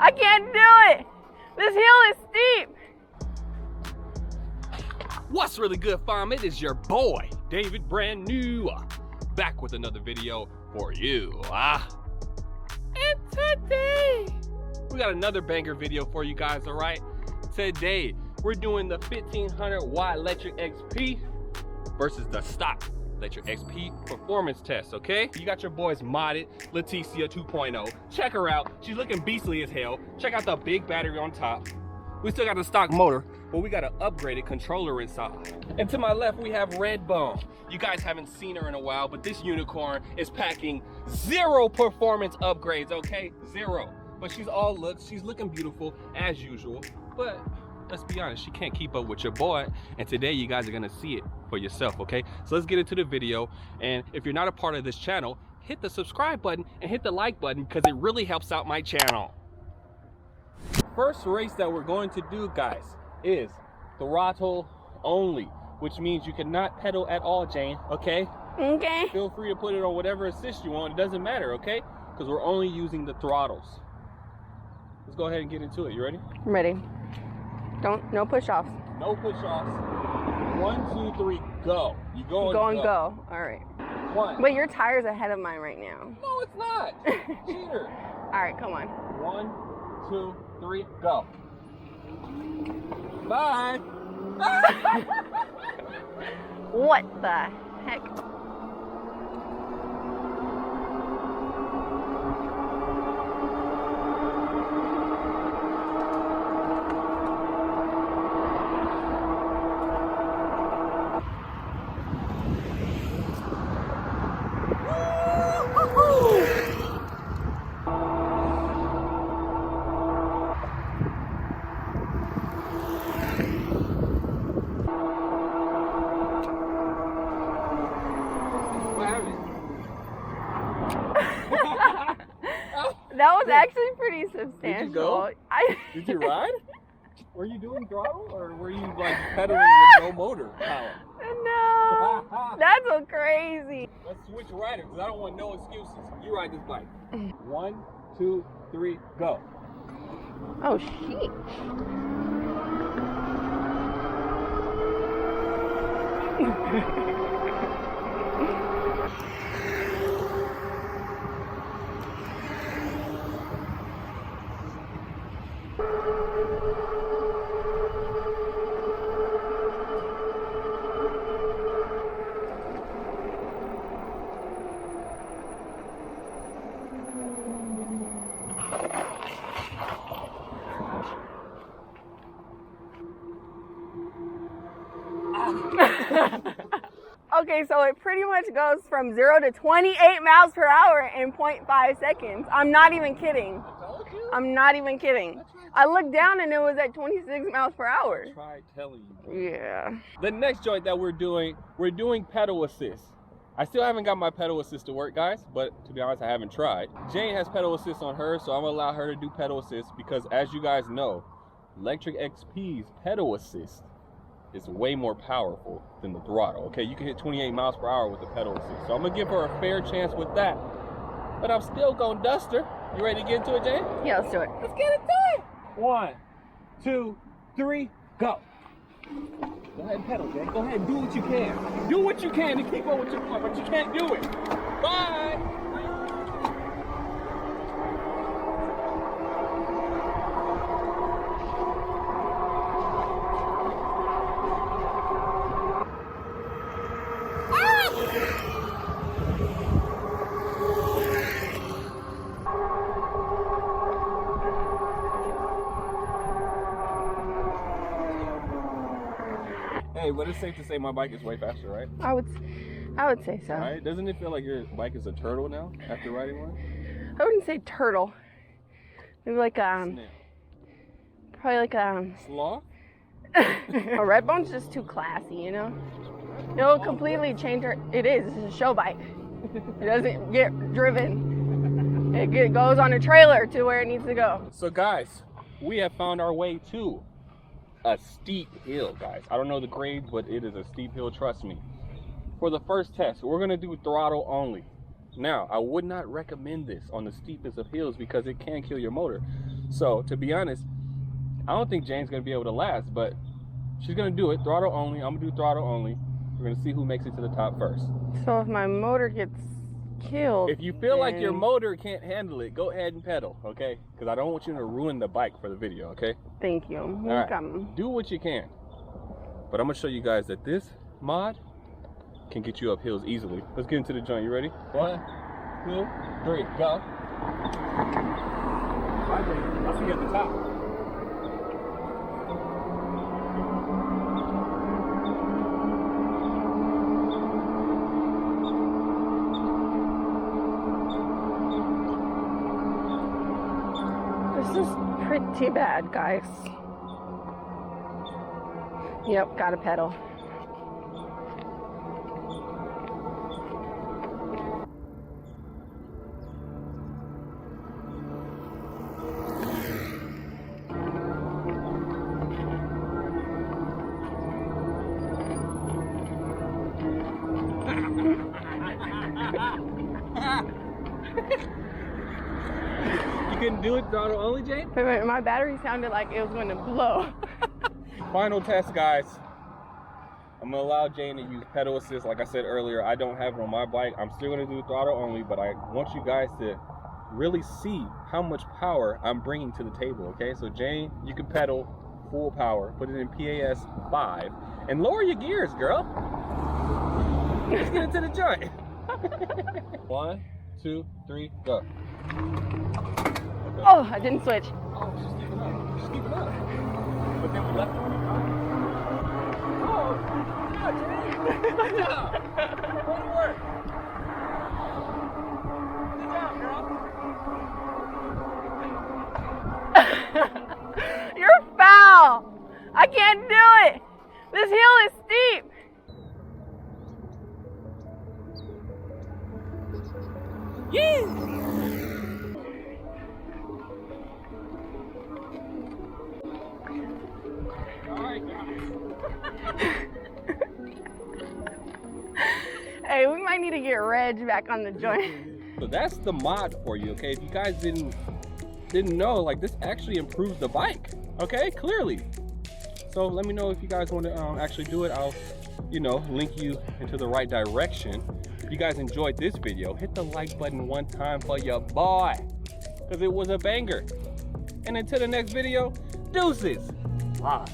I can't do it. This hill is steep. What's really good, fam? It is your boy, David, brand new, back with another video for you. And today, we got another banger video for you guys, all right? Today, we're doing the 1500 watt Lectric XP versus the stock Lectric XP performance test, okay? You got your boys modded, Leticia 2.0. Check her out. She's looking beastly as hell. Check out the big battery on top. We still got the stock motor, but we got an upgraded controller inside. And to my left, we have Redbone. You guys haven't seen her in a while, but this unicorn is packing 0 performance upgrades, okay? 0. But she's all looks. She's looking beautiful as usual. But let's be honest, she can't keep up with your boy. And today, you guys are gonna see it for yourself, okay? So let's get into the video. And if you're not a part of this channel, hit the subscribe button and hit the like button because it really helps out my channel. First race that we're going to do, guys, is throttle only, which means you cannot pedal at all, Jane, okay? Okay. Feel free to put it on whatever assist you want. It doesn't matter, okay? Because we're only using the throttles. Let's go ahead and get into it. You ready? I'm ready. No push-offs. No push-offs. 1, 2, 3, go. You go and go. All right. 1. Wait, your tire's ahead of mine right now. No, it's not. Cheater. All right, come on. 1, 2, 3, go. Bye. What the heck? That was actually pretty substantial. Did you go? Did you ride? Were you doing throttle or were you like pedaling with no motor power? No, that's so crazy. Let's switch riders because I don't want no excuses. You ride this bike. 1, 2, 3, go. Oh, shit. Okay, so it pretty much goes from 0 to 28 miles per hour in 0.5 seconds. I'm not even kidding. I'm not even kidding. I looked down and it was at 26 miles per hour. I tried telling you. Yeah. The next joint that we're doing pedal assist. I still haven't got my pedal assist to work, guys, but to be honest, I haven't tried. Jane has pedal assist on hers, so I'm gonna allow her to do pedal assist because as you guys know, Lectric XP's pedal assist is way more powerful than the throttle, okay? You can hit 28 miles per hour with the pedal assist. So I'm gonna give her a fair chance with that, but I'm still gonna dust her. You ready to get into it, Jane? Yeah, let's do it. Let's get into it. 1, 2, 3, go. Go ahead and pedal, Jane. Go ahead and do what you can. Do what you can to keep up with your point, but you can't do it. Bye. Hey, but it's safe to say my bike is way faster, right? I would say so. Right? Doesn't it feel like your bike is a turtle now after riding one? I wouldn't say turtle. Maybe like Snail. probably like Sloth? a Redbone's just too classy, you know? It'll completely change her. It is. It's a show bike. It doesn't get driven. It goes on a trailer to where it needs to go. So guys, we have found our way to a steep hill, guys. I don't know the grades, but it is a steep hill, trust me. For the first test, we're gonna do throttle only. Now, I would not recommend this on the steepest of hills because it can kill your motor. So, to be honest, I don't think Jane's gonna be able to last, but she's gonna do it, throttle only. I'm gonna do throttle only. We're gonna see who makes it to the top first. So if my motor gets killed, if you feel like your motor can't handle it, go ahead and pedal, okay? Because I don't want you to ruin the bike for the video, okay? Thank you. All right. Do what you can. But I'm gonna show you guys that this mod can get you up hills easily. Let's get into the joint. You ready? 1, 2, 3, go. I'll see you at the top. This is pretty bad, guys. Yep, gotta pedal. You couldn't do it throttle only, Jane? Wait, my battery sounded like it was going to blow. Final test, guys. I'm gonna allow Jane to use pedal assist. Like I said earlier, I don't have it on my bike. I'm still gonna do throttle only, but I want you guys to really see how much power I'm bringing to the table, okay? So Jane, you can pedal full power, put it in PAS 5, and lower your gears, girl. Let's get into the joint. 1, 2, 3, go. Oh, I didn't switch. Oh, just keep it up. Just keep it up. But then we left it on the car. Oh, good, Jane. Good job. Good work. Good job, girl. You're foul. I can't do it. This hill is steep. Yeah. Hey, we might need to get Reg back on the joint. So that's the mod for you, okay? If you guys didn't know, like, this actually improves the bike, okay? Clearly. So let me know if you guys want to actually do it. I'll, you know, link you into the right direction. If you guys enjoyed this video, hit the like button one time for your boy, because it was a banger. And until the next video, deuces. Bye.